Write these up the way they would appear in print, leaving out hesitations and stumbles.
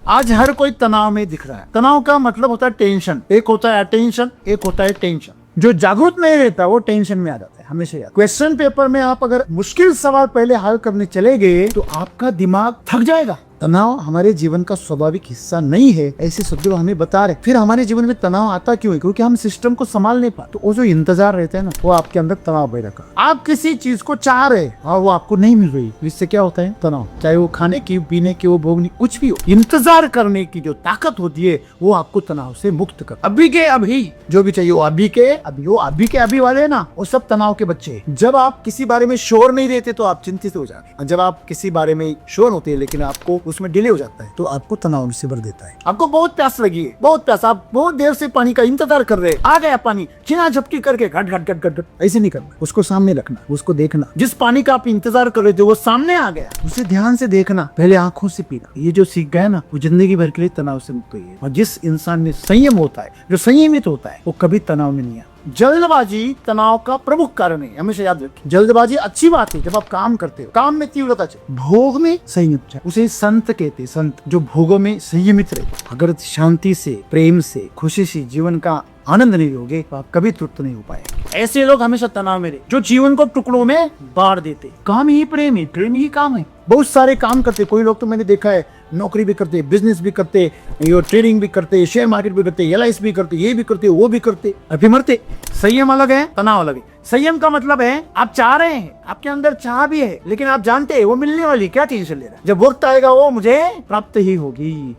आज हर कोई तनाव में दिख रहा है। तनाव का मतलब होता है टेंशन, एक होता है अटेंशन, एक होता है टेंशन। जो जागरूक नहीं रहता वो टेंशन में आ जाता है हमेशा। याद, क्वेश्चन पेपर में आप अगर मुश्किल सवाल पहले हल करने चले गए तो आपका दिमाग थक जाएगा। तनाव हमारे जीवन का स्वाभाविक हिस्सा नहीं है, ऐसे सदगुरु हमें बता रहे। फिर हमारे जीवन में तनाव आता क्यों है? क्योंकि हम सिस्टम को संभाल नहीं पाते। तो वो जो इंतजार रहता है ना, वो आपके अंदर तनाव पैदा कर। आप किसी चीज को चाह रहे और वो आपको नहीं मिल रही, इससे क्या होता है? तनाव। चाहे वो खाने की, पीने की, वो भोगने, कुछ भी हो, इंतजार करने की जो ताकत होती है वो आपको तनाव से मुक्त कर। अभी के अभी जो भी चाहिए वो अभी के अभी, वो अभी के अभी वाले ना, वो सब तनाव के बच्चे हैं। जब आप किसी बारे में श्योर नहीं रहते तो आप चिंतित हो जाते। जब आप किसी बारे में श्योर होते हैं लेकिन आपको उसमें डिले हो जाता है तो आपको तनाव से भर देता है। आपको बहुत प्यास लगी है, बहुत प्यास, आप बहुत देर से पानी का इंतजार कर रहे हैं, आ गया पानी, छिना झपकी करके घट घट घट घट, ऐसे नहीं करना। उसको सामने रखना, उसको देखना। जिस पानी का आप इंतजार कर रहे थे वो सामने आ गया, उसे ध्यान से देखना, पहले आंखों से पीना। ये जो सीख गया ना, वो जिंदगी भर के लिए तनाव से मुक्त हुई है। और जिस इंसान में संयम होता है, जो संयमित होता है, वो कभी तनाव में नहीं आता। जल्दबाजी तनाव का प्रमुख कारण है, हमेशा याद रखें। जल्दबाजी अच्छी बात है जब आप काम करते हो, काम में तीव्रता चाहिए, भोग में संयम चाहिए। उसे संत कहते हैं, संत जो भोगों में संयमित रहते। अगर शांति से, प्रेम से, खुशी से जीवन का आनंद नहीं लोगे तो आप कभी तृप्त नहीं हो पाएंगे। ऐसे लोग हमेशा तनाव में रहे, जो जीवन को टुकड़ों में बांट देते। काम ही प्रेम है, प्रेम ही काम है। बहुत सारे काम करते, कोई लोग तो मैंने देखा है नौकरी भी करते, बिजनेस भी करते, ये ट्रेडिंग भी करते, शेयर मार्केट भी करते, LIC भी करते, ये भी करते, वो भी करते, अभी मरते। संयम अलग है, तनाव अलग है। संयम का मतलब है आप चाह रहे हैं, आपके अंदर चाह भी है, लेकिन आप जानते हैं वो मिलने वाली, क्या टेंशन ले रहा है, जब वक्त आएगा वो मुझे प्राप्त ही होगी।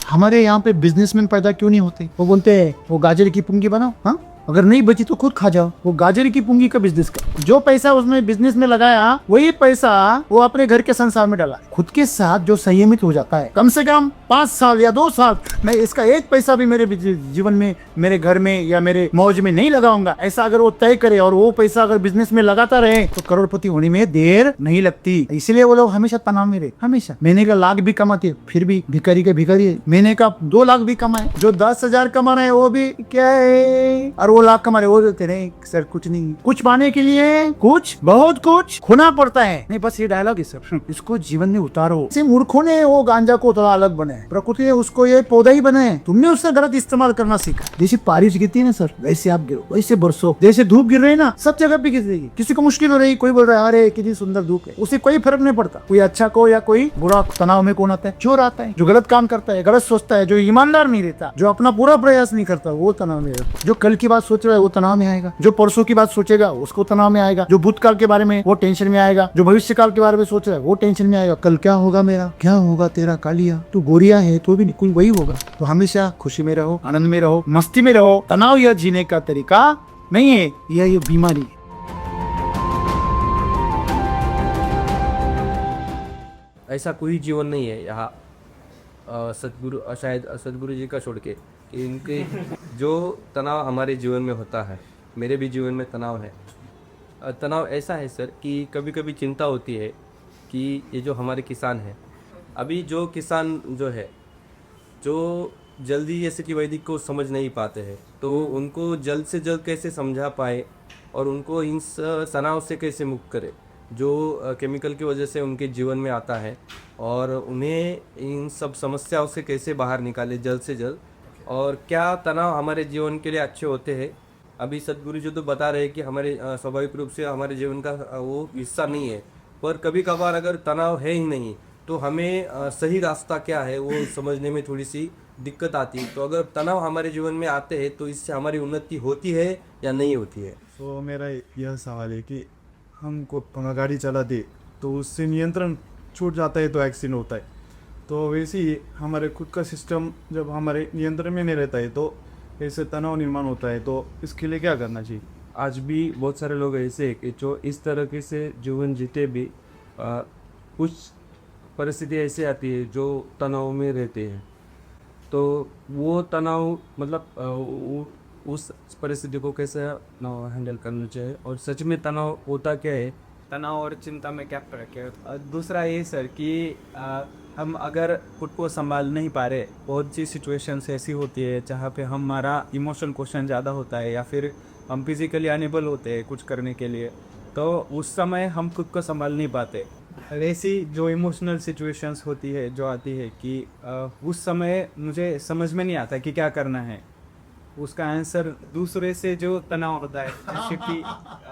हमारे यहाँ पे बिजनेसमैन पैदा क्यों नहीं होते? वो बोलते हैं वो गाजर की पूंजी बनाओ, हाँ, अगर नहीं बची तो खुद खा जाओ। वो गाजर की पूंजी का बिजनेस का जो पैसा उसने बिजनेस में लगाया, वही पैसा वो अपने घर के संसार में डाला। खुद के साथ जो संयमित हो जाता है, कम से कम 5 साल या 2 साल मैं इसका एक पैसा भी मेरे जीवन में, मेरे घर में या मेरे मौज में नहीं लगाऊंगा, ऐसा अगर वो तय करे और वो पैसा अगर बिजनेस में लगाता रहे तो करोड़पति होने में देर नहीं लगती। इसलिए वो लोग हमेशा तनाव में रहे। हमेशा महीने का लाख भी कमाते फिर भी भिखारी के भिखारी, महीने का 2 लाख भी कमाए, जो 10,000 कमा रहे हैं वो भी क्या है, और वो लाख कमा रहे, वो बोलते नहीं सर कुछ नहीं, कुछ पाने के लिए कुछ, बहुत कुछ खोना पड़ता है। नहीं, बस ये डायलॉग है सर, इसको जीवन में उतारो। मूर्खों ने वो गांजा को थोड़ा अलग बनाया, प्रकृति ने उसको ये पौधा ही बनाया, तुमने उससे गलत इस्तेमाल करना सीखा। जैसे बारिश गिरती है ना सर, वैसे आप गिरो, वैसे बरसो। जैसे धूप गिर रही है ना, सब जगह पे गिरेगी। किसी को मुश्किल हो रही, कोई बोल रहा है अरे कितनी सुंदर धूप है, उसे कोई फर्क नहीं पड़ता। कोई अच्छा को या कोई बुरा। तनाव में कौन आता है? चोर आता है, जो गलत काम करता है, गलत सोचता है, जो ईमानदार नहीं रहता, जो अपना पूरा प्रयास नहीं करता, वो तनाव में रहता। जो कल की बात सोच रहा है वो तनाव में आएगा, जो परसों की बात सोचेगा उसको तनाव में आएगा, जो भूतकाल के बारे में वो टेंशन में आएगा, जो भविष्य काल के बारे में सोच रहा है वो टेंशन में आएगा। कल क्या होगा मेरा, क्या होगा तेरा, कालिया तू गोरिया है तो भी नहीं, वही होगा। तो हमेशा खुशी में रहो, आनंद में रहो, मस्ती में रहो। तनाव यह जीने का तरीका नहीं है, यह बीमारी है। ऐसा कोई जीवन नहीं है यहाँ सतगुरु, शायद सतगुरु जी का छोड़ के, इनके जो तनाव हमारे जीवन में होता है, मेरे भी जीवन में तनाव है। तनाव ऐसा है सर कि कभी कभी चिंता होती है कि ये जो हमारे किसान हैं, अभी जो किसान जो है, जो जल्दी जैसे कि वैदिक को समझ नहीं पाते हैं, तो उनको जल्द से जल्द कैसे समझा पाए और उनको इन तनाव से कैसे मुक्त करे जो केमिकल की वजह से उनके जीवन में आता है, और उन्हें इन सब समस्याओं से कैसे बाहर निकाले जल्द से जल्द, और क्या तनाव हमारे जीवन के लिए अच्छे होते हैं। अभी सतगुरु जी तो बता रहे हैं कि हमारे स्वाभाविक रूप से हमारे जीवन का वो हिस्सा नहीं है, पर कभी कभार अगर तनाव है ही नहीं तो हमें सही रास्ता क्या है वो समझने में थोड़ी सी दिक्कत आती है। तो अगर तनाव हमारे जीवन में आते हैं तो इससे हमारी उन्नति होती है या नहीं होती है? तो मेरा यह सवाल है कि हमको गाड़ी चलाते तो उससे नियंत्रण छूट जाता है तो एक्सीडेंट होता है, तो वैसे ही हमारे खुद का सिस्टम जब हमारे नियंत्रण में नहीं रहता है तो ऐसे तनाव निर्माण होता है। तो इसके लिए क्या करना चाहिए? आज भी बहुत सारे लोग ऐसे हैं कि जो इस तरीके से जीवन जीते भी कुछ परिस्थिति ऐसी आती है जो तनाव में रहते हैं, तो वो तनाव मतलब उस परिस्थिति को कैसे हैंडल करना चाहिए, और सच में तनाव होता क्या है? तनाव और चिंता में क्या फ़र्क है? दूसरा ये सर कि हम अगर खुद को संभाल नहीं पा रहे, बहुत सी सिचुएशंस ऐसी होती है जहाँ पे हमारा इमोशन क्वेश्चन ज़्यादा होता है या फिर हम फिज़िकली अनेबल होते हैं कुछ करने के लिए, तो उस समय हम खुद को संभाल नहीं पाते। वैसी जो इमोशनल सिचुएशंस होती है जो आती है कि उस समय मुझे समझ में नहीं आता कि क्या करना है, उसका आंसर दूसरे से जो तनाव होता है, जैसे कि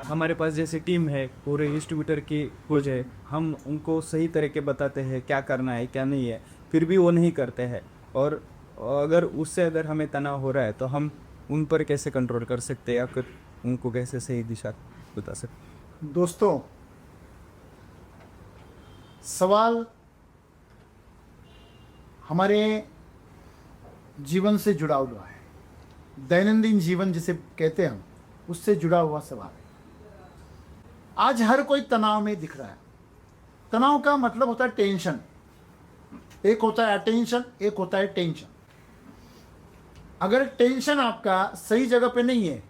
हमारे पास जैसे टीम है, पूरे डिस्ट्रीब्यूटर की खोज है, हम उनको सही तरीके बताते हैं क्या करना है क्या नहीं है, फिर भी वो नहीं करते हैं। और अगर हमें तनाव हो रहा है तो हम उन पर कैसे कंट्रोल कर सकते हैं या फिर उनको कैसे सही दिशा बता सकते। दोस्तों, सवाल हमारे जीवन से जुड़ा हुआ है, दैनंदिन जीवन जिसे कहते हैं हम, उससे जुड़ा हुआ सवाल है। आज हर कोई तनाव में दिख रहा है। तनाव का मतलब होता है टेंशन। एक होता है अटेंशन, एक होता है टेंशन। अगर टेंशन आपका सही जगह पे नहीं है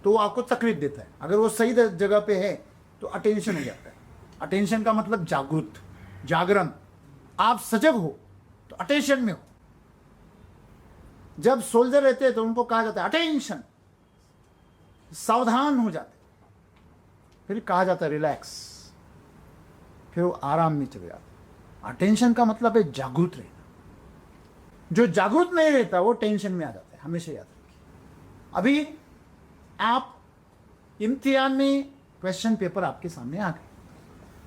तो वो आपको तकलीफ देता है, अगर वो सही जगह पे है तो अटेंशन हो जाता है। अटेंशन का मतलब जागृत, जागरण। आप सजग हो तो अटेंशन में हो। जब सोल्जर रहते हैं तो उनको कहा जाता है अटेंशन, सावधान हो जाते, फिर कहा जाता है रिलैक्स, फिर वो आराम में चले जाते। अटेंशन का मतलब है जागृत रहना। जो जागृत नहीं रहता वो टेंशन में आ जाता है, हमेशा याद रखिए। अभी आप इम्तिहान में क्वेश्चन पेपर आपके सामने आ गए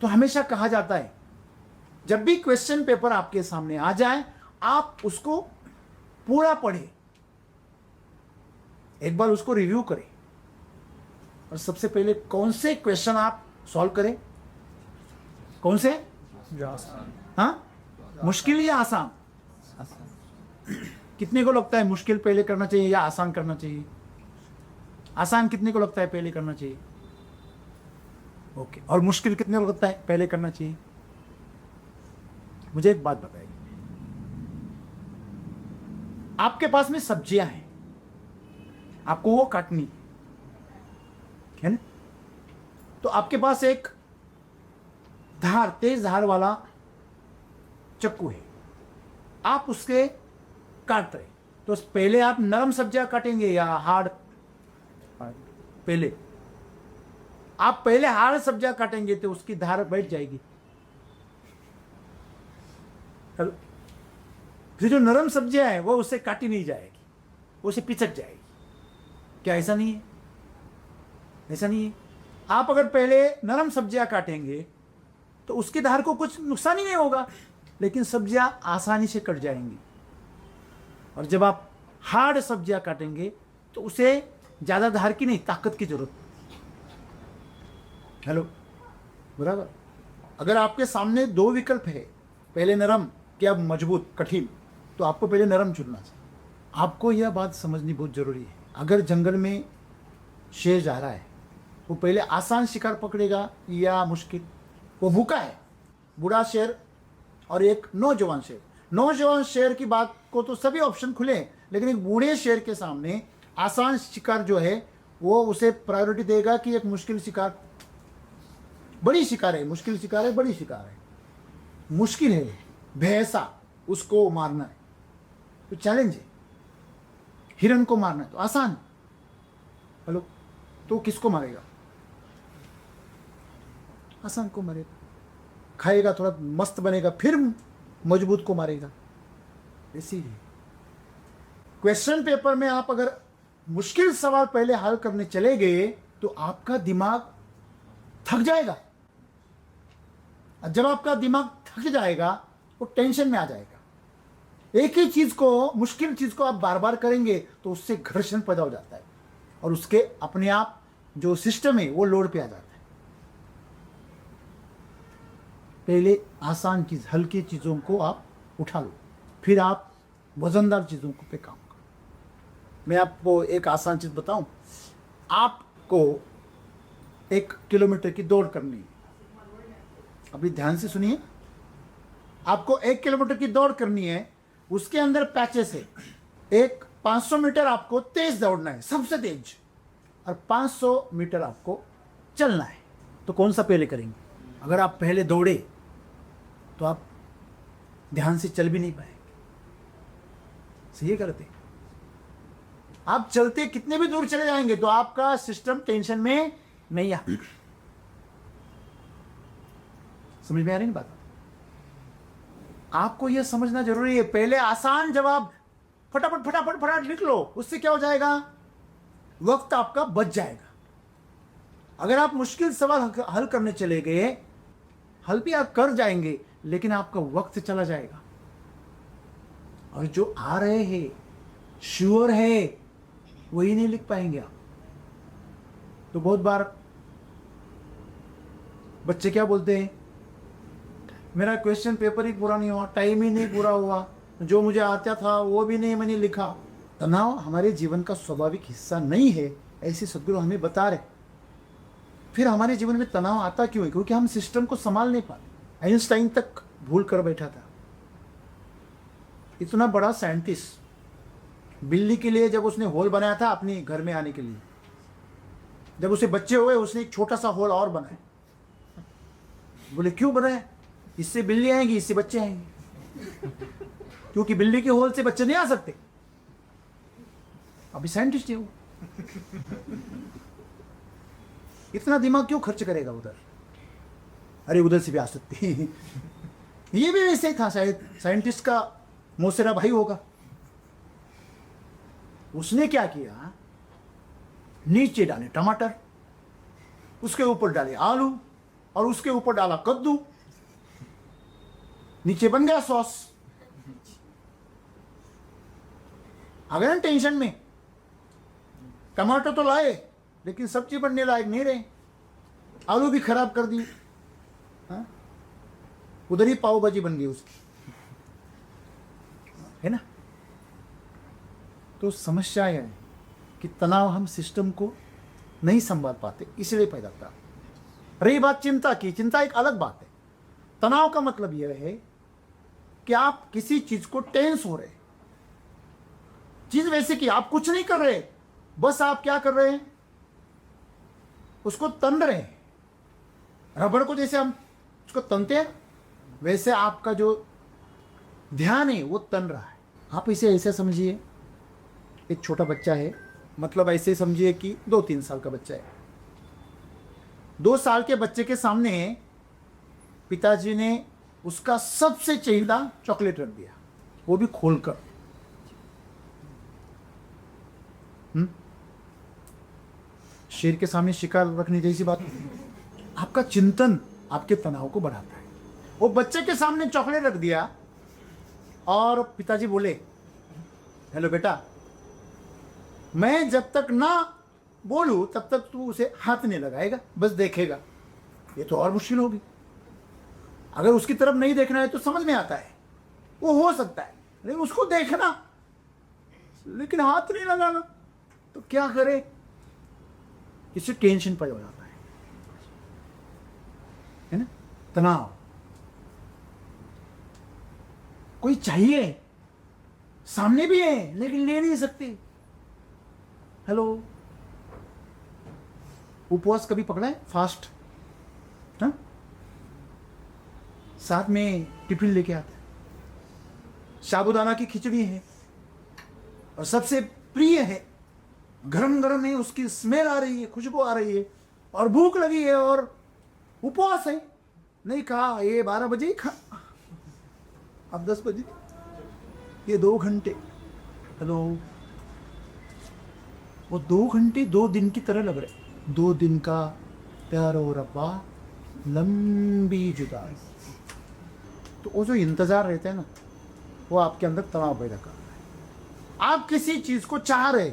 तो हमेशा कहा जाता है जब भी क्वेश्चन पेपर आपके सामने आ जाए आप उसको पूरा पढ़ें, एक बार उसको रिव्यू करें और सबसे पहले कौन से क्वेश्चन आप सॉल्व करें। कौन से? हाँ, मुश्किल या आसान? कितने को लगता है मुश्किल पहले करना चाहिए या आसान करना चाहिए? आसान कितने को लगता है पहले करना चाहिए? ओके। और मुश्किल कितने को लगता है पहले करना चाहिए? मुझे एक बात बताइए, आपके पास में सब्जियां हैं, आपको वो काटनी है ना, तो आपके पास एक धार, तेज धार वाला चाकू है, आप उसके काट रहे, तो पहले आप नरम सब्जियां काटेंगे या हार्ड? पहले आप हार्ड सब्जियां काटेंगे तो उसकी धार बैठ जाएगी। हेलो, फिर जो नरम सब्जियां हैं वो उससे काटी नहीं जाएगी, वो उसे पिचक जाएगी। क्या ऐसा नहीं है? ऐसा नहीं है। आप अगर पहले नरम सब्जियां काटेंगे तो उसकी धार को कुछ नुकसान ही नहीं होगा, लेकिन सब्जियां आसानी से कट जाएंगी। और जब आप हार्ड सब्जियां काटेंगे तो उसे ज्यादा धार की नहीं, ताकत की जरूरत। हेलो, बराबर। अगर आपके सामने दो विकल्प है, पहले नरम या मजबूत कठिन, तो आपको पहले नरम चुनना चाहिए। आपको यह बात समझनी बहुत जरूरी है, अगर जंगल में शेर जा रहा है वो पहले आसान शिकार पकड़ेगा या मुश्किल? वो भूखा है, बूढ़ा शेर और एक नौजवान शेर। नौजवान शेर की बात को तो सभी ऑप्शन खुले हैं, लेकिन एक बूढ़े शेर के सामने आसान शिकार जो है वो उसे प्रायोरिटी देगा कि एक मुश्किल शिकार? बड़ी शिकार है, मुश्किल शिकार है, बड़ी शिकार है। मुश्किल है, भैंसा, उसको मारना है तो चैलेंज है। हिरन को मारना है तो आसान है। हेलो, तो किसको मारेगा? आसान को मारेगा। खाएगा, थोड़ा मस्त बनेगा, फिर मजबूत को मारेगा। इसीलिए क्वेश्चन पेपर में आप अगर मुश्किल सवाल पहले हल करने चले गए तो आपका दिमाग थक जाएगा। जब आपका दिमाग थक जाएगा वो टेंशन में आ जाएगा। एक ही चीज को, मुश्किल चीज को आप बार बार करेंगे तो उससे घर्षण पैदा हो जाता है और उसके अपने आप जो सिस्टम है वो लोड पे आ जाता है। पहले आसान चीज, हल्की चीजों को आप उठा लो, फिर आप वजनदार चीजों को पे काम करो। मैं आपको एक आसान चीज बताऊं, आपको 1 किलोमीटर की दौड़ करनी है। अभी ध्यान से सुनिए, आपको 1 किलोमीटर की दौड़ करनी है, उसके अंदर पैचेस है। एक 500 मीटर आपको तेज दौड़ना है, सबसे तेज, और 500 मीटर आपको चलना है। तो कौन सा पहले करेंगे? अगर आप पहले दौड़े तो आप ध्यान से चल भी नहीं पाएंगे। सही करते आप चलते कितने भी दूर चले जाएंगे तो आपका सिस्टम टेंशन में नहीं आ। समझ में आ रही नहीं बात? आपको यह समझना जरूरी है। पहले आसान जवाब फटाफट फटाफट फटाफट लिख लो, उससे क्या हो जाएगा, वक्त आपका बच जाएगा। अगर आप मुश्किल सवाल हल करने चले गए, हल भी आप कर जाएंगे लेकिन आपका वक्त चला जाएगा। और जो आ रहे हैं श्योर है वही नहीं लिख पाएंगे आप। तो बहुत बार बच्चे क्या बोलते हैं, मेरा क्वेश्चन पेपर ही पूरा नहीं हुआ, टाइम ही नहीं पूरा हुआ, जो मुझे आता था वो भी नहीं मैंने लिखा। तनाव हमारे जीवन का स्वाभाविक हिस्सा नहीं है, ऐसे सदगुरु हमें बता रहे। फिर हमारे जीवन में तनाव आता क्यों है? क्योंकि हम सिस्टम को संभाल नहीं पाते। आइंस्टाइन तक भूल कर बैठा था। इतना बड़ा साइंटिस्ट, बिल्ली के लिए जब उसने होल बनाया था अपने घर में आने के लिए, जब उसे बच्चे हुए उसने एक छोटा सा होल और बनाया। बोले क्यों बनाया? इससे बिल्ली आएंगी, इससे बच्चे आएंगे, क्योंकि बिल्ली के होल से बच्चे नहीं आ सकते। अभी साइंटिस्ट है वो। इतना दिमाग क्यों खर्च करेगा उधर? अरे उधर से भी आ सकते हैं। ये भी वैसे ही था, शायद साइंटिस्ट का मौसेरा भाई होगा। उसने क्या किया, नीचे डाले टमाटर, उसके ऊपर डाले आलू और उसके ऊपर डाला कद्दू, नीचे बन गया सॉस। आ गए ना टेंशन में। टमाटर तो लाए लेकिन सब्जी बनने लायक नहीं रहे, आलू भी खराब कर दिए। हाँ? उधर ही पाव भाजी बन गई उसकी, है ना? तो समस्या यह है कि तनाव हम सिस्टम को नहीं संभाल पाते, इसलिए पैदा होता है। रही बात चिंता की, चिंता एक अलग बात है। तनाव का मतलब यह है कि आप किसी चीज को टेंस हो रहे, चीज वैसे कि आप कुछ नहीं कर रहे, बस आप क्या कर रहे हैं, उसको तन रहे हैं। रबड़ को जैसे हम उसको तनते हैं, वैसे आपका जो ध्यान है वो तन रहा है। आप इसे ऐसे समझिए, एक छोटा बच्चा है, मतलब ऐसे समझिए कि 2-3 साल का बच्चा है। 2 साल के बच्चे के सामने पिताजी ने उसका सबसे चहीदा चॉकलेट रख दिया, वो भी खोलकर। शेर के सामने शिकार रखने जैसी बात। आपका चिंतन आपके तनाव को बढ़ाता है। वो बच्चे के सामने चॉकलेट रख दिया और पिताजी बोले, हेलो बेटा, मैं जब तक ना बोलूं तब तक तू उसे हाथ नहीं लगाएगा, बस देखेगा। ये तो और मुश्किल होगी। अगर उसकी तरफ नहीं देखना है तो समझ में आता है, वो हो सकता है, लेकिन उसको देखना, लेकिन हाथ नहीं लगाना, तो क्या करे? इससे टेंशन पैदा हो जाता है ना? तनाव। कोई चाहिए, सामने भी है लेकिन ले नहीं सकते। हेलो, उपवास कभी पकड़ा है? फास्ट, हाँ? साथ में टिफिन लेके आते हैं, साबूदाना की खिचड़ी है और सबसे प्रिय है, गरम गरम है, उसकी स्मेल आ रही है, खुशबू आ रही है और भूख लगी है और उपवास है। नहीं कहा ये 12 बजे ही खा, अब 10 बजे, ये 2 घंटे। हेलो, वो 2 घंटे 2 दिन की तरह लग रहे। 2 दिन का प्यार और रब्बा, लंबी जुदाई। तो वो जो इंतजार रहता है ना, वो आपके अंदर तनाव पैदा कर रहा है। आप किसी चीज को चाह रहे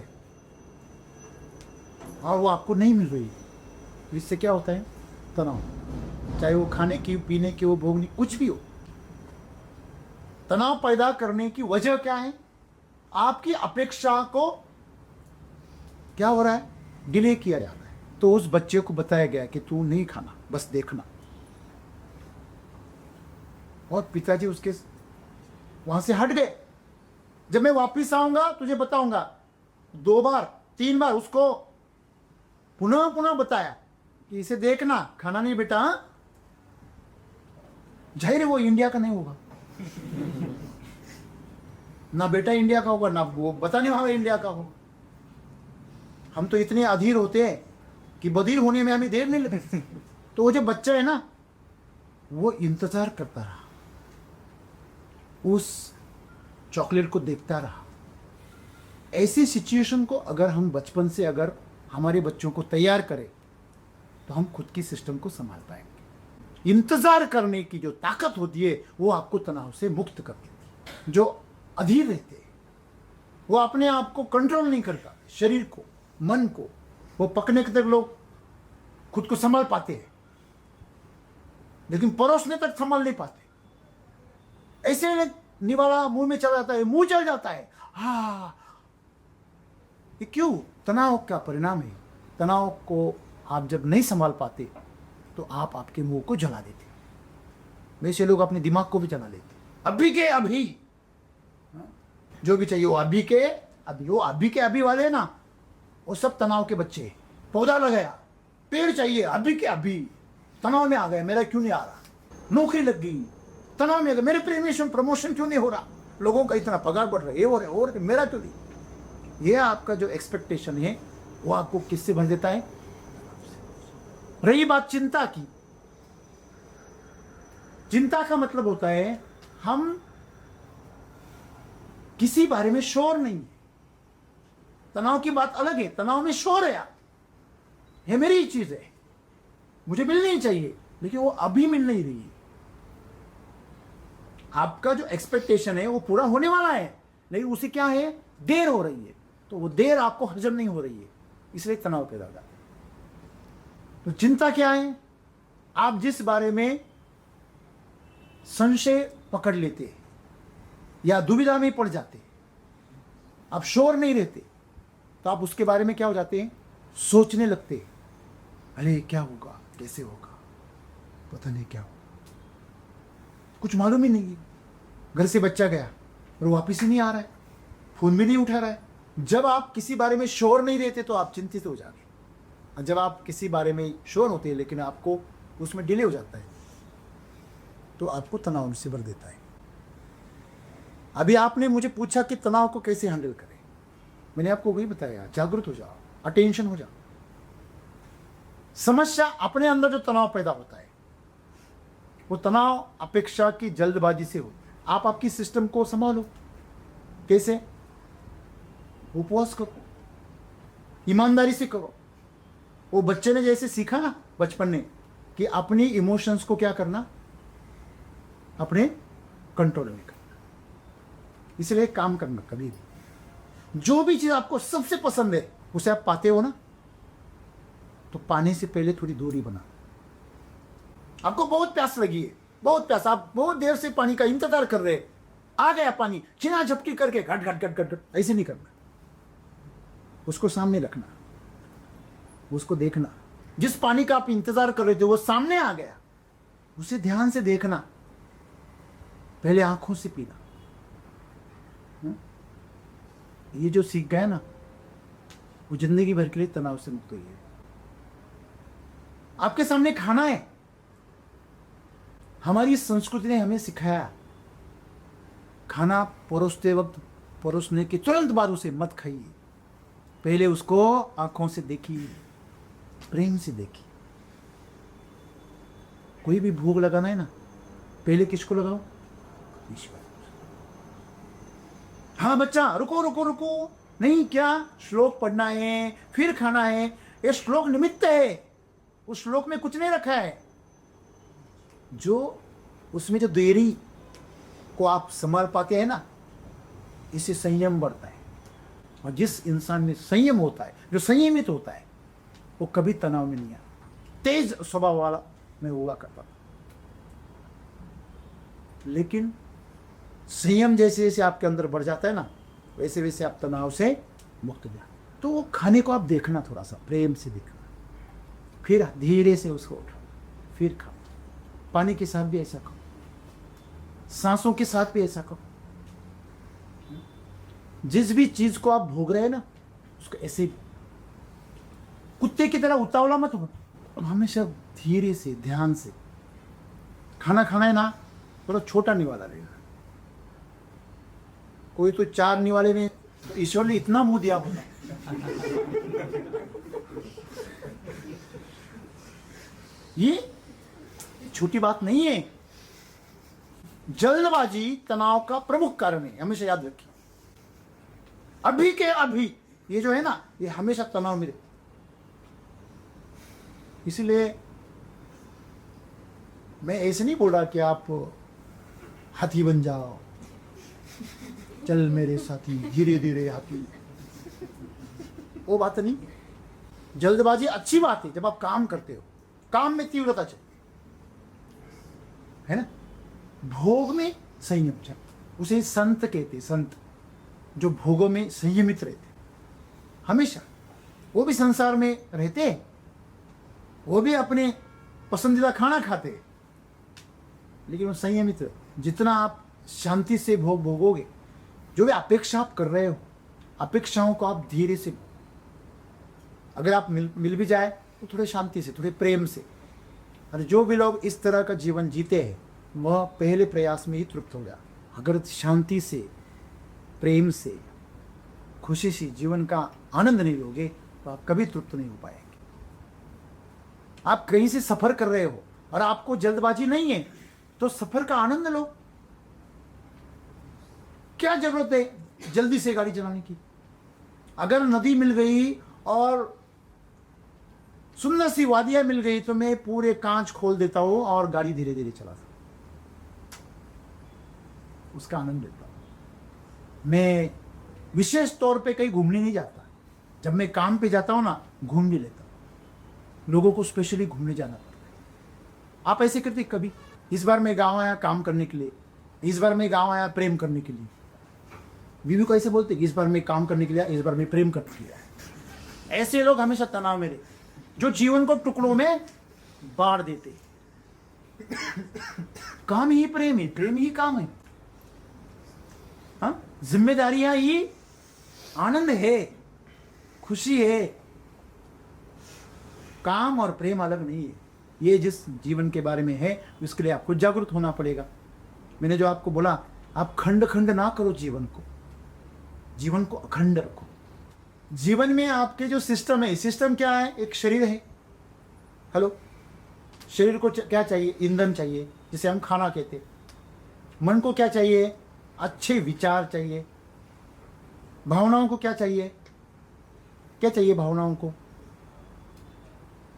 और वो आपको नहीं मिल रही, तो इससे क्या होता है? तनाव। चाहे वो खाने की, पीने की, वो भोगनी, कुछ भी हो। तनाव पैदा करने की वजह क्या है? आपकी अपेक्षा को क्या हो रहा है? डिले किया जा रहा है। तो उस बच्चे को बताया गया कि तू नहीं खाना, बस देखना। और पिताजी उसके वहां से हट गए। जब मैं वापिस आऊंगा तुझे बताऊंगा। 2 बार 3 बार उसको पुनः पुनः बताया कि इसे देखना, खाना नहीं बेटा। हाँ? जाहिर है वो इंडिया का नहीं होगा ना बेटा इंडिया का होगा, ना वो बताने वाला इंडिया का होगा। हम तो इतने अधीर होते हैं कि बधिर होने में हमें देर नहीं लगती। तो वो जो बच्चा है ना, वो इंतजार करता रहा, उस चॉकलेट को देखता रहा। ऐसी सिचुएशन को अगर हम बचपन से अगर हमारे बच्चों को तैयार करें तो हम खुद की सिस्टम को संभाल पाएंगे। इंतजार करने की जो ताकत होती है वो आपको तनाव से मुक्त कर देती है। जो अधीर रहते हैं वो अपने आप को कंट्रोल नहीं कर पाते, शरीर को, मन को, वो पकने तक लोग खुद को संभाल पाते हैं लेकिन परोसने तक संभाल नहीं पाते। ऐसे निवाला मुंह में चला जाता है, मुंह चल जाता है। हाँ, ये क्यों? तनाव का परिणाम है। तनाव को आप जब नहीं संभाल पाते तो आप आपके मुंह को जला देते। वैसे लोग अपने दिमाग को भी जला लेते। अभी के अभी जो भी चाहिए वो अभी के अभी, वो अभी के अभी वाले ना, वो सब तनाव के बच्चे। पौधा लगाया, पेड़ चाहिए, अभी के अभी। तनाव में आ गए, मेरा क्यों नहीं आ रहा? नौकरी लग गई, तनाव में आ गए, मेरे प्रमोशन क्यों नहीं हो रहा? लोगों का इतना पगार बढ़ रहा है, ये हो रहा है, और मेरा क्यों नहीं? ये आपका जो एक्सपेक्टेशन है वो आपको किससे भर देता है? रही बात चिंता की, चिंता का मतलब होता है हम किसी बारे में शोर नहीं है। तनाव की बात अलग है, तनाव में शोर है। ये मेरी ही चीज है, मुझे मिलनी चाहिए, लेकिन वो अभी मिल नहीं रही है। आपका जो एक्सपेक्टेशन है वो पूरा होने वाला है, लेकिन उसे क्या है? देर हो रही है। तो वो देर आपको हजम नहीं हो रही है, इसलिए तनाव पैदा होता है। तो चिंता क्या है? आप जिस बारे में संशय पकड़ लेते हैं या दुविधा में पड़ जाते हैं, आप शोर नहीं रहते, तो आप उसके बारे में क्या हो जाते हैं? सोचने लगते हैं। अरे क्या होगा, कैसे होगा, पता नहीं क्या होगा, कुछ मालूम ही नहीं है। घर से बच्चा गया और वापिस ही नहीं आ रहा है, फोन भी नहीं उठा रहा है। जब आप किसी बारे में शोर नहीं रहते तो आप चिंतित हो जाते, और जब आप किसी बारे में शोर होते हैं लेकिन आपको उसमें डिले हो जाता है तो आपको तनाव से भर देता है। अभी आपने मुझे पूछा कि तनाव को कैसे हैंडल करें, मैंने आपको वही बताया, जागरूक हो जाओ, अटेंशन हो जाओ। समस्या अपने अंदर जो तनाव पैदा होता है वो तनाव अपेक्षा की जल्दबाजी से होता है। आप आपकी सिस्टम को संभालो। कैसे? उपवास करो, ईमानदारी से करो। वो बच्चे ने जैसे सीखा ना बचपन में कि अपनी इमोशंस को क्या करना, अपने कंट्रोल में करना। इसलिए काम करना कभी भी, जो भी चीज आपको सबसे पसंद है उसे आप पाते हो ना, तो पाने से पहले थोड़ी दूरी बना। आपको बहुत प्यास लगी है, बहुत प्यास, आप बहुत देर से पानी का इंतजार कर रहे हैं, आ गया पानी, छिना झपकी करके घट घट घट घट घट, ऐसे नहीं करना। उसको सामने रखना, उसको देखना। जिस पानी का आप इंतजार कर रहे थे वो सामने आ गया, उसे ध्यान से देखना, पहले आंखों से पीना। ये जो सीख गया ना वो जिंदगी भर के लिए तनाव से मुक्त हुई है। आपके सामने खाना है, हमारी संस्कृति ने हमें सिखाया खाना परोसते वक्त परोसने के तुरंत बाद उसे मत खाइए, पहले उसको आंखों से देखिए, प्रेम से देखिए। कोई भी भूख लगाना है ना, पहले किसको लगाओ? ईश्वर। हाँ बच्चा, रुको रुको रुको, नहीं, क्या श्लोक पढ़ना है फिर खाना है? ये श्लोक निमित्त है, उस श्लोक में कुछ नहीं रखा है। जो उसमें जो देरी को आप संभाल पाते हैं ना, इससे संयम बढ़ता है। और जिस इंसान में संयम होता है, जो संयमित होता है, वो कभी तनाव में नहीं आता। तेज स्वभाव वाला मैं हुआ करता था, लेकिन संयम जैसे जैसे आपके अंदर बढ़ जाता है ना, वैसे वैसे आप तनाव से मुक्त हो जाते। तो वो खाने को आप देखना, थोड़ा सा प्रेम से देखना, फिर धीरे से उसको उठाओ, फिर खाओ। पानी के साथ भी ऐसा खाओ, सांसों के साथ भी ऐसा खाओ। जिस भी चीज को आप भोग रहे हैं ना, उसको ऐसे कुत्ते की तरह उतावला मत हो, हमेशा धीरे से ध्यान से खाना खाना है ना, थोड़ा छोटा निवाला रहेगा। कोई तो 4 निवाले में तो ईश्वर ने इतना मुंह दिया होगा। ये छोटी बात नहीं है। जल्दबाजी तनाव का प्रमुख कारण है, हमेशा याद रखिए। अभी के अभी ये जो है ना, ये हमेशा तनाव में। इसलिए मैं ऐसे नहीं बोल रहा कि आप हाथी बन जाओ, चल मेरे साथी धीरे धीरे हाथी, वो बात नहीं। जल्दबाजी अच्छी बात है जब आप काम करते हो, काम में तीव्रता चाहिए, है ना। भोग में संयम चाहिए, उसे संत कहते, संत जो भोगों में संयमित रहते हमेशा। वो भी संसार में रहते, वो भी अपने पसंदीदा खाना खाते, लेकिन वो संयमित। जितना आप शांति से भोग भोगोगे, जो भी अपेक्षा आप कर रहे हो, अपेक्षाओं को आप धीरे से, अगर आप मिल भी जाए तो थोड़े शांति से, थोड़े प्रेम से। और जो भी लोग इस तरह का जीवन जीते हैं वह पहले प्रयास में ही तृप्त हो गया। अगर शांति से, प्रेम से, खुशी से जीवन का आनंद नहीं लोगे तो आप कभी तृप्त नहीं हो पाएंगे। आप कहीं से सफर कर रहे हो और आपको जल्दबाजी नहीं है तो सफर का आनंद लो। क्या जरूरत है जल्दी से गाड़ी चलाने की? अगर नदी मिल गई और सुंदर सी वादियां मिल गई तो मैं पूरे कांच खोल देता हूं और गाड़ी धीरे धीरे चलाता हूं, उसका आनंद लेता हूं। मैं विशेष तौर पे कहीं घूमने नहीं जाता। जब मैं काम पे जाता हूं ना, घूम भी लेता हूं। लोगों को स्पेशली घूमने जाना पड़ता है। आप ऐसे करते कभी? इस बार मैं गांव आया काम करने के लिए, इस बार मैं गांव आया प्रेम करने के लिए। बीवी को ऐसे बोलते कि इस बार मैं काम करने के लिए, इस बार मैं प्रेम करने के लिए। ऐसे लोग हमेशा तनाव में रहते, जो जीवन को टुकड़ों में बांट देते। काम ही प्रेम है, प्रेम ही काम है। हाँ, जिम्मेदारियां ही आनंद है, खुशी है। काम और प्रेम अलग नहीं है। ये जिस जीवन के बारे में है उसके लिए आपको जागरूक होना पड़ेगा। मैंने जो आपको बोला, आप खंड खंड ना करो जीवन को, जीवन को अखंड रखो। जीवन में आपके जो सिस्टम है, सिस्टम क्या है? एक शरीर है। हेलो, शरीर को क्या चाहिए? ईंधन चाहिए, जिसे हम खाना कहते। मन को क्या चाहिए? अच्छे विचार चाहिए। भावनाओं को क्या चाहिए? क्या चाहिए भावनाओं को?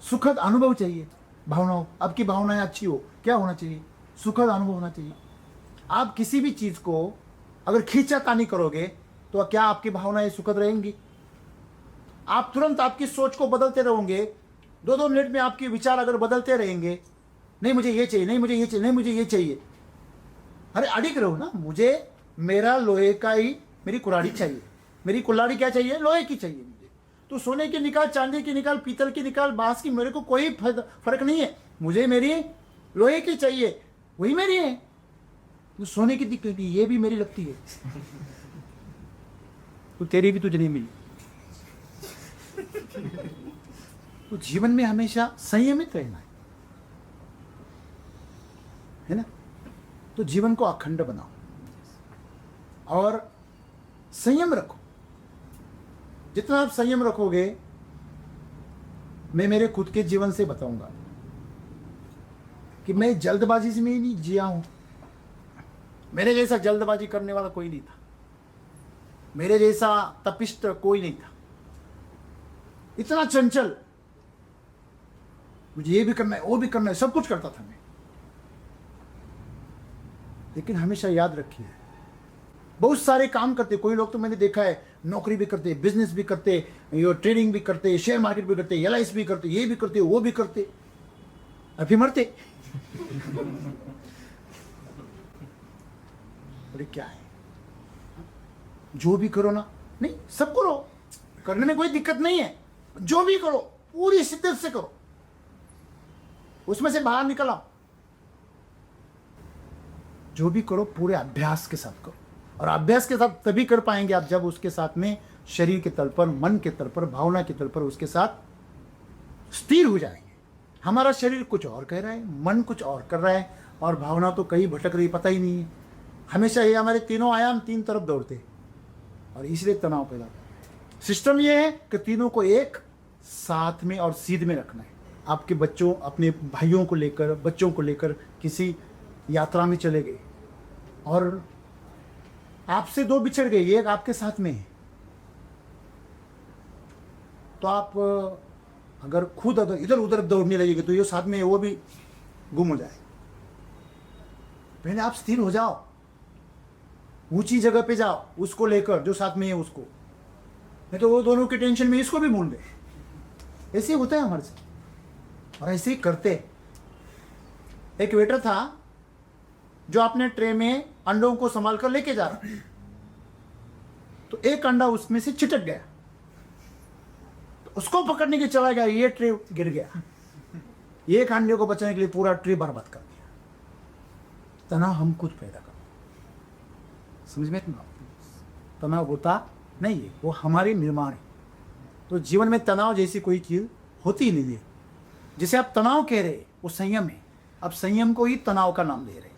सुखद अनुभव चाहिए भावनाओं। आपकी भावनाएं अच्छी हो, क्या होना चाहिए? सुखद अनुभव होना चाहिए। आप किसी भी चीज को अगर खींचातानी करोगे तो क्या आपकी भावनाएं सुखद रहेंगी? आप तुरंत आपकी सोच को बदलते रहोगे। 2-2 मिनट में आपके विचार अगर बदलते रहेंगे, नहीं मुझे ये चाहिए, नहीं मुझे ये चाहिए, नहीं मुझे ये चाहिए। अरे अडिग रहो ना। मुझे मेरा लोहे का ही, मेरी कुल्हाड़ी चाहिए। मेरी कुल्हाड़ी क्या चाहिए? लोहे की चाहिए मुझे। तो सोने की निकाल, चांदी की निकाल, पीतल की निकाल, बांस की, मेरे को कोई फर्क नहीं है। मुझे मेरी लोहे की चाहिए, वही मेरी है। तो सोने की दिक्कत नहीं, ये भी मेरी लगती है। तो तेरी भी तुझे नहीं मिली। तो जीवन में हमेशा संयमित रहना है ना। तो जीवन को अखंड बनाओ और संयम रखो। जितना आप संयम रखोगे, मैं मेरे खुद के जीवन से बताऊंगा कि मैं जल्दबाजी में ही नहीं जिया हूं। मेरे जैसा जल्दबाजी करने वाला कोई नहीं था, मेरे जैसा तपिष्ट कोई नहीं था, इतना चंचल। मुझे ये भी करना है, वो भी करना है, सब कुछ करता था मैं। लेकिन हमेशा याद रखिए, बहुत सारे काम करते। कोई लोग तो मैंने देखा है नौकरी भी करते, बिजनेस भी करते, ये ट्रेडिंग भी करते, शेयर मार्केट भी करते, LIC भी करते, ये भी करते, वो भी करते, अभी मरते। अरे क्या है, जो भी करो ना, नहीं सब करो, करने में कोई दिक्कत नहीं है। जो भी करो पूरी शिद्दत से करो, उसमें से बाहर निकल आओ। जो भी करो पूरे अभ्यास के साथ करो, और अभ्यास के साथ तभी कर पाएंगे आप जब उसके साथ में शरीर के तल पर, मन के तल पर, भावना के तल पर उसके साथ स्थिर हो जाएंगे। हमारा शरीर कुछ और कह रहा है, मन कुछ और कर रहा है, और भावना तो कहीं भटक रही, पता ही नहीं है। हमेशा ये हमारे तीनों आयाम तीन तरफ दौड़ते हैं और इसलिए तनाव पैदा होता है। सिस्टम ये है कि तीनों को एक साथ में और सीध में रखना है। आपके बच्चों, अपने भाइयों को लेकर, बच्चों को लेकर किसी यात्रा में चले गए और आपसे दो बिछड़ गए, एक आपके साथ में है, तो आप अगर खुद अगर इधर उधर दौड़ने लगेंगे तो ये साथ में है वो भी गुम हो जाए। पहले आप स्थिर हो जाओ, ऊंची जगह पे जाओ, उसको लेकर जो साथ में है उसको, नहीं तो वो दोनों के टेंशन में इसको भी भूल गए। ऐसे होता है हमारे साथ और ऐसे ही करते। एक वेटर था जो अपने ट्रे में अंडों को संभाल कर लेके जा रहा, तो एक अंडा उसमें से छिटक गया, तो उसको पकड़ने के चला गया, ये ट्रे गिर गया। एक अंडे को बचाने के लिए पूरा ट्रे बर्बाद कर दिया। तनाव हम खुद पैदा करते, समझ में? तनाव होता नहीं है, वो हमारे निर्माण है। तो जीवन में तनाव जैसी कोई चीज होती नहीं है। जिसे आप तनाव कह रहे वो संयम है। अब संयम को ही तनाव का नाम दे रहे।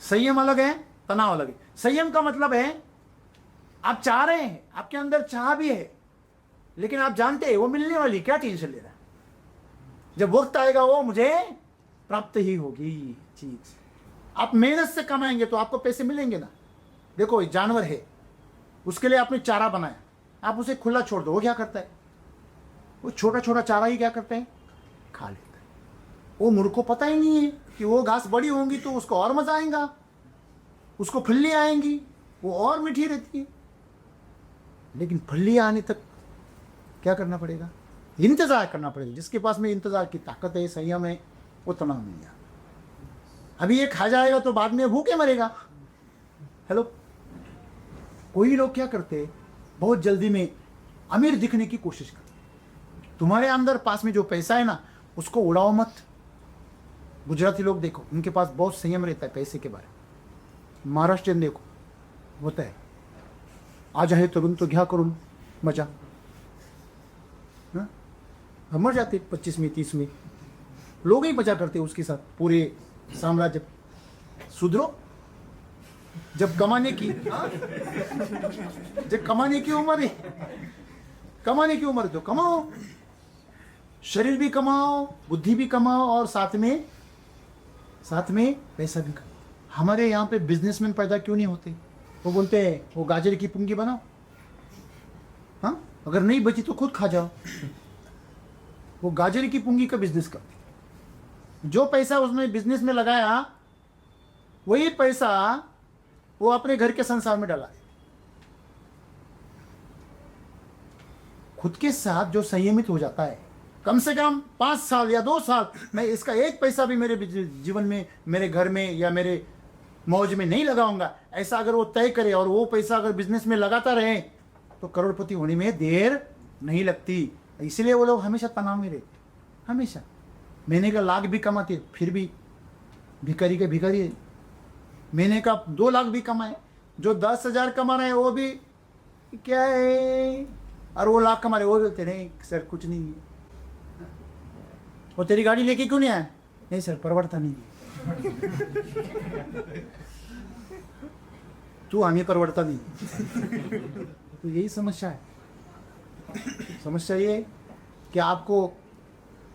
संयम अलग है, तनाव अलग है। संयम का मतलब है आप चाह रहे हैं, आपके अंदर चाह भी है, लेकिन आप जानते हैं वो मिलने वाली, क्या टेंशन ले रहा है, जब वक्त आएगा वो मुझे प्राप्त ही होगी चीज। आप मेहनत से कमाएंगे तो आपको पैसे मिलेंगे ना। देखो जानवर है, उसके लिए आपने चारा बनाया, आप उसे खुला छोड़ दो, वो क्या करता है? वो छोटा छोटा चारा ही क्या करता है? खा लेता है। वो मुर्ग को पता ही नहीं है कि वो घास बड़ी होंगी तो उसको और मजा आएगा, उसको फल्लियाँ आएंगी, वो और मीठी रहती है। लेकिन फल्लियाँ आने तक क्या करना पड़ेगा? इंतजार करना पड़ेगा। जिसके पास में इंतजार की ताकत है, संयम है, वो तनाव नहीं है। अभी ये खा जाएगा तो बाद में भूखे मरेगा। हेलो, कोई लोग क्या करते, बहुत जल्दी में अमीर दिखने की कोशिश करते। तुम्हारे अंदर पास में जो पैसा है ना, उसको उड़ाओ मत। गुजराती लोग देखो, उनके पास बहुत संयम रहता है पैसे के बारे में। महाराष्ट्रियन देखो, होता है आज आहे तरुण तो घ्या करून मजा, हाँ? हम मर जाते 25 में 30 में, लोग ही मजा करते उसके साथ पूरे साम्राज्य। सुधरो, जब कमाने की जब कमाने की उम्र है, कमाने की उम्र है तो कमाओ, शरीर भी कमाओ, बुद्धि भी कमाओ और साथ में पैसा भी कमाओ। हमारे यहाँ पे बिजनेसमैन पैदा क्यों नहीं होते? वो बोलते हैं वो गाजर की पुंगी बनाओ, हाँ, अगर नहीं बची तो खुद खा जाओ। वो गाजर की पुंगी का बिजनेस करते, जो पैसा उसने बिजनेस में लगाया वही पैसा वो अपने घर के संसार में डाला है। खुद के साथ जो संयमित हो जाता है, कम से कम 5 साल या 2 साल, मैं इसका एक पैसा भी मेरे जीवन में, मेरे घर में या मेरे मौज में नहीं लगाऊंगा, ऐसा अगर वो तय करे और वो पैसा अगर बिजनेस में लगाता रहे तो करोड़पति होने में देर नहीं लगती। इसलिए वो लोग हमेशा तनाव में रहते, हमेशा। महीने का लाख भी कमाते फिर भी भिखारी के भिखारी है। महीने का 2 लाख भी कमाए, जो 10,000 कमा रहे हैं वो भी क्या है, और वो लाख कमा रहे वो बोलते नहीं सर कुछ नहीं है। वो तेरी गाड़ी लेके क्यों नहीं आया? नहीं सर परवड़ता नहीं है। तू आम्ही परवड़ता नहीं। तो यही समस्या है। समस्या ये है कि आपको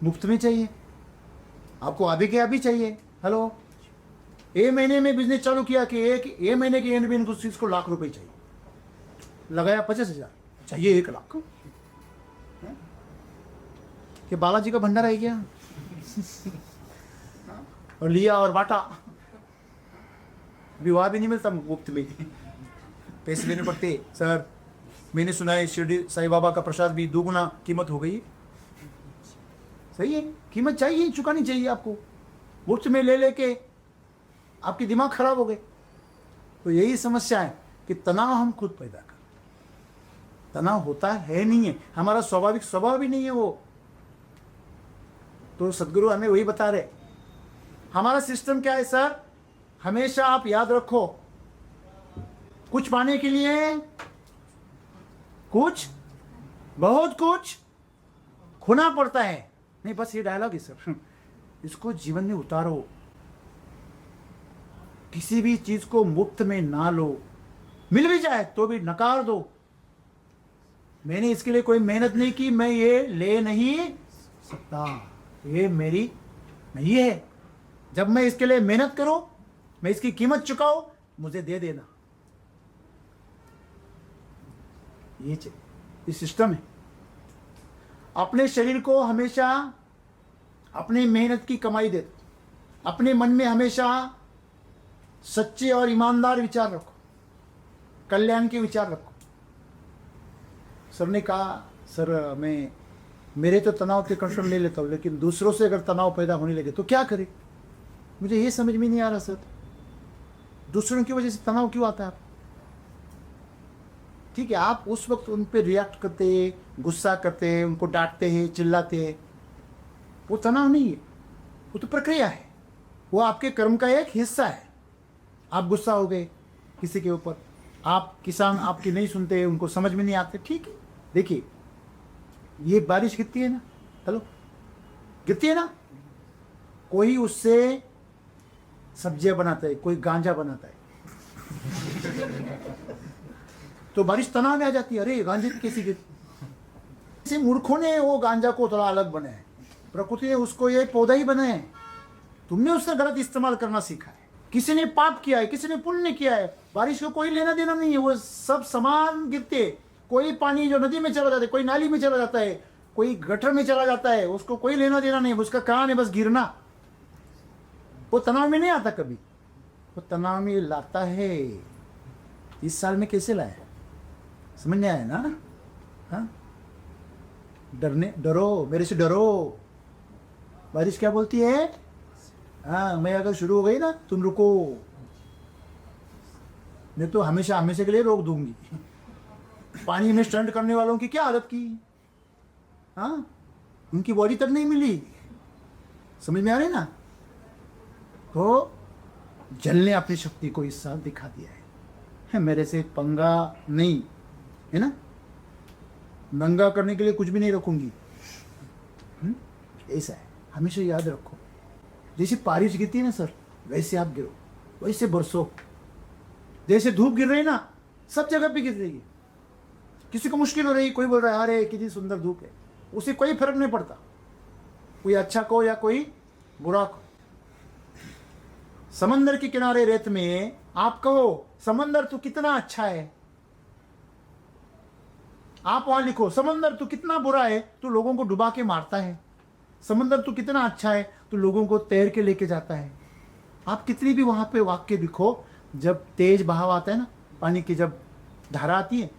मुफ्त में चाहिए, आपको अभी के अभी चाहिए। हेलो, एक महीने में बिजनेस चालू किया कि एक महीने के एंड में इनको को लाख रुपए चाहिए, लगाया 50,000, चाहिए 1 लाख। कि बालाजी का भंडारा है क्या? और लिया और बांटा। विवाह भी नहीं मिलता मुफ्त में, पैसे देने पड़ते। सर मैंने सुना है शिरडी साईं बाबा का प्रसाद भी 2 गुना कीमत हो गई। सही है, कीमत चाहिए, चुकानी चाहिए आपको। मुफ्त में ले लेके आपकी दिमाग खराब हो गए। तो यही समस्या है कि तनाव हम खुद पैदा कर। तनाव होता है नहीं है, हमारा स्वाभाविक स्वभाव भी नहीं है वो। तो सदगुरु हमें वही बता रहे। हमारा सिस्टम क्या है सर? हमेशा आप याद रखो, कुछ पाने के लिए कुछ, बहुत कुछ खोना पड़ता है। नहीं, बस ये डायलॉग है सर, इसको जीवन में उतारो। किसी भी चीज को मुफ्त में ना लो, मिल भी जाए तो भी नकार दो। मैंने इसके लिए कोई मेहनत नहीं की, मैं ये ले नहीं सकता, ये मेरी नहीं है, जब मैं इसके लिए मेहनत करूं, मैं इसकी कीमत चुकाऊं, मुझे दे देना। ये सिस्टम है। अपने शरीर को हमेशा अपनी मेहनत की कमाई दे दो। अपने मन में हमेशा सच्चे और ईमानदार विचार रखो, कल्याण के विचार रखो। सर ने कहा, सर मैं मेरे तो तनाव के कंट्रोल ले लेता हूँ, लेकिन दूसरों से अगर तनाव पैदा होने लगे तो क्या करें? मुझे ये समझ में नहीं आ रहा सर, दूसरों की वजह से तनाव क्यों आता है? ठीक है, आप उस वक्त उन पे रिएक्ट करते हैं, गुस्सा करते हैं, उनको डांटते हैं, चिल्लाते हैं, वो तनाव नहीं है, वो तो प्रक्रिया है, वो आपके कर्म का एक हिस्सा है। आप गुस्सा हो गए किसी के ऊपर, आप किसान आपकी नहीं सुनते, उनको समझ में नहीं आते, ठीक है। देखिए ये बारिश गिरती है ना, हेलो, गिरती है ना, कोई उससे सब्जियां बनाता है, कोई गांजा बनाता है, तो बारिश तनाव में आ जाती है, अरे गांजे कैसी गिरती। ऐसे मूर्खों ने वो गांजा को थोड़ा अलग बनाया है, प्रकृति ने उसको ये पौधा ही बनाया है, तुमने उसका गलत इस्तेमाल करना सीखा है। किसी ने पाप किया है, किसी ने पुण्य किया है, बारिश को कोई लेना देना नहीं है, वो सब समान गिरते। कोई पानी जो नदी में चला जाता है, कोई नाली में चला जाता है, कोई गटर में चला जाता है, उसको कोई लेना देना नहीं है, उसका काम है बस गिरना। वो तनाव में नहीं आता कभी, वो तनाव में लाता है। इस साल में कैसे लाया, समझ नहीं आया ना? हाँ, डरो, मेरे से डरो। बारिश क्या बोलती है? हाँ, मैं अगर शुरू हो गई ना, तुम रुको, मैं तो हमेशा हमेशा के लिए रोक दूंगी। पानी में स्टंट करने वालों की क्या हालत की, हाँ, उनकी बॉडी तक नहीं मिली, समझ में आ रही ना? तो जल ने अपनी शक्ति को इस साल दिखा दिया है, मेरे से पंगा नहीं है ना, नंगा करने के लिए कुछ भी नहीं रखूंगी। ऐसा है, हमेशा याद रखो। जैसे बारिश गिरती है ना सर, वैसे आप गिरो, वैसे बरसो। जैसे धूप गिर रही है ना, सब जगह पे गिर रही है। किसी को मुश्किल हो रही है, कोई बोल रहा है अरे कितनी सुंदर धूप है, उसे कोई फर्क नहीं पड़ता, कोई अच्छा को या कोई बुरा को। समंदर के किनारे रेत में आप कहो समंदर तू कितना अच्छा है, आप वहां लिखो समंदर तू कितना बुरा है, तू लोगों को डुबा के मारता है। समंदर तू कितना अच्छा है, तू लोगों को तैर के लेके जाता है। आप कितनी भी वहां पे वाक्य लिखो, जब तेज बहाव आता है ना, पानी की जब धारा आती है,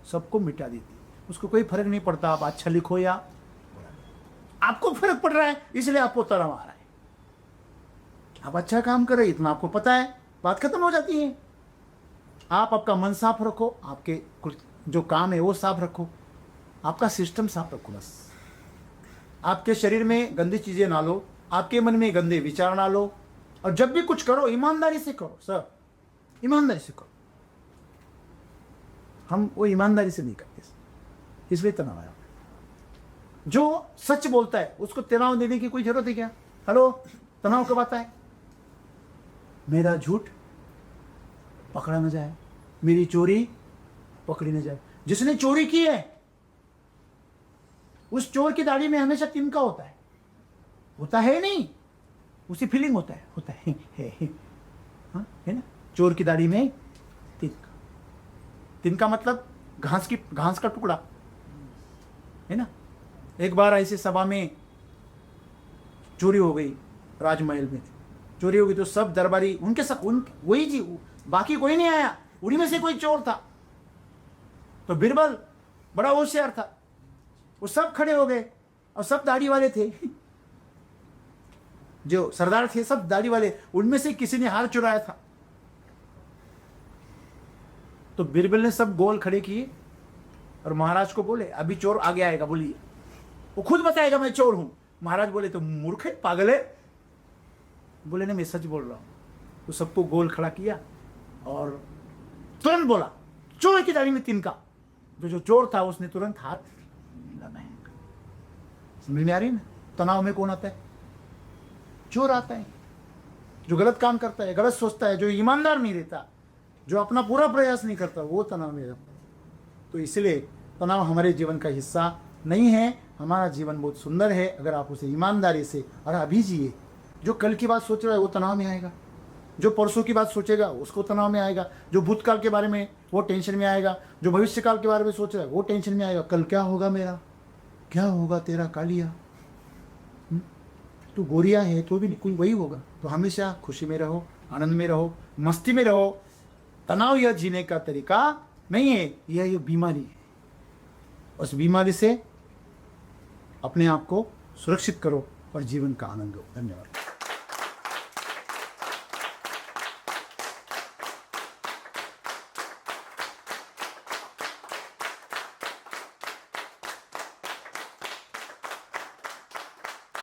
सबको मिटा देती है, उसको कोई फर्क नहीं पड़ता आप अच्छा लिखो या आपको फर्क पड़ रहा है, इसलिए आपको तनाव आ रहा है। आप अच्छा काम कर रहे इतना आपको पता है, बात खत्म हो जाती है। आप आपका मन साफ रखो, आपके कुछ जो काम है वो साफ रखो, आपका सिस्टम साफ रखो बस। आपके शरीर में गंदी चीजें ना लो, आपके मन में गंदे विचार ना लो, और जब भी कुछ करो ईमानदारी से करो सर, ईमानदारी से करो। हम वो ईमानदारी से नहीं करते, इसलिए तनाव आया। जो सच बोलता है उसको तनाव देने की कोई जरूरत है क्या? हेलो, तनाव कब आता है? मेरा झूठ पकड़ा न जाए, मेरी चोरी पकड़ी न जाए। जिसने चोरी की है उस चोर की दाढ़ी में हमेशा तिनका होता है नहीं, उसी फीलिंग होता है, हाँ, है ना? चोर की दाढ़ी में तिनका मतलब घास का टुकड़ा, है ना? एक बार ऐसे सभा में चोरी हो गई, राजमहल में चोरी हो गई, तो सब दरबारी उनके सब वही जी, बाकी कोई नहीं आया, उन्हीं में से कोई चोर था। तो बिरबल बड़ा होशियार था, वो सब खड़े हो गए और सब दाढ़ी वाले थे, जो सरदार थे सब दाढ़ी वाले, उनमें से किसी ने हार चुराया था। तो बिरबल ने सब गोल खड़े किए और महाराज को बोले अभी चोर आगे आएगा, बोलिए, वो खुद बताएगा मैं चोर हूं। महाराज बोले तो मूर्ख है, पागल है? बोले नहीं मैं सच बोल रहा हूं। तो सबको गोल खड़ा किया और तुरंत बोला चोर की दाढ़ी में तिनका। जो चोर था उसने तुरंत हाथ लगाया। समझ में आ रही ना? तनाव में कौन आता है? चोर आता है, जो गलत काम करता है, गलत सोचता है, जो ईमानदार नहीं रहता, जो अपना पूरा प्रयास नहीं करता, वो तनाव में रहता। तो इसलिए तनाव हमारे जीवन का हिस्सा नहीं है। हमारा जीवन बहुत सुंदर है अगर आप उसे ईमानदारी से और अभी जिए। जो कल की बात सोच रहा है वो तनाव में आएगा, जो परसों की बात सोचेगा उसको तनाव में आएगा, जो भूतकाल के बारे में वो टेंशन में आएगा, जो भविष्य काल के बारे में सोच रहा है वो टेंशन में आएगा। कल क्या होगा मेरा, क्या होगा तेरा कालिया, तू गोरिया है तो भी कोई वही होगा। तो हमेशा खुशी में रहो, आनंद में रहो, मस्ती में रहो। तनाव यह जीने का तरीका नहीं है, यह बीमारी है। उस बीमारी से अपने आप को सुरक्षित करो और जीवन का आनंद लो। धन्यवाद।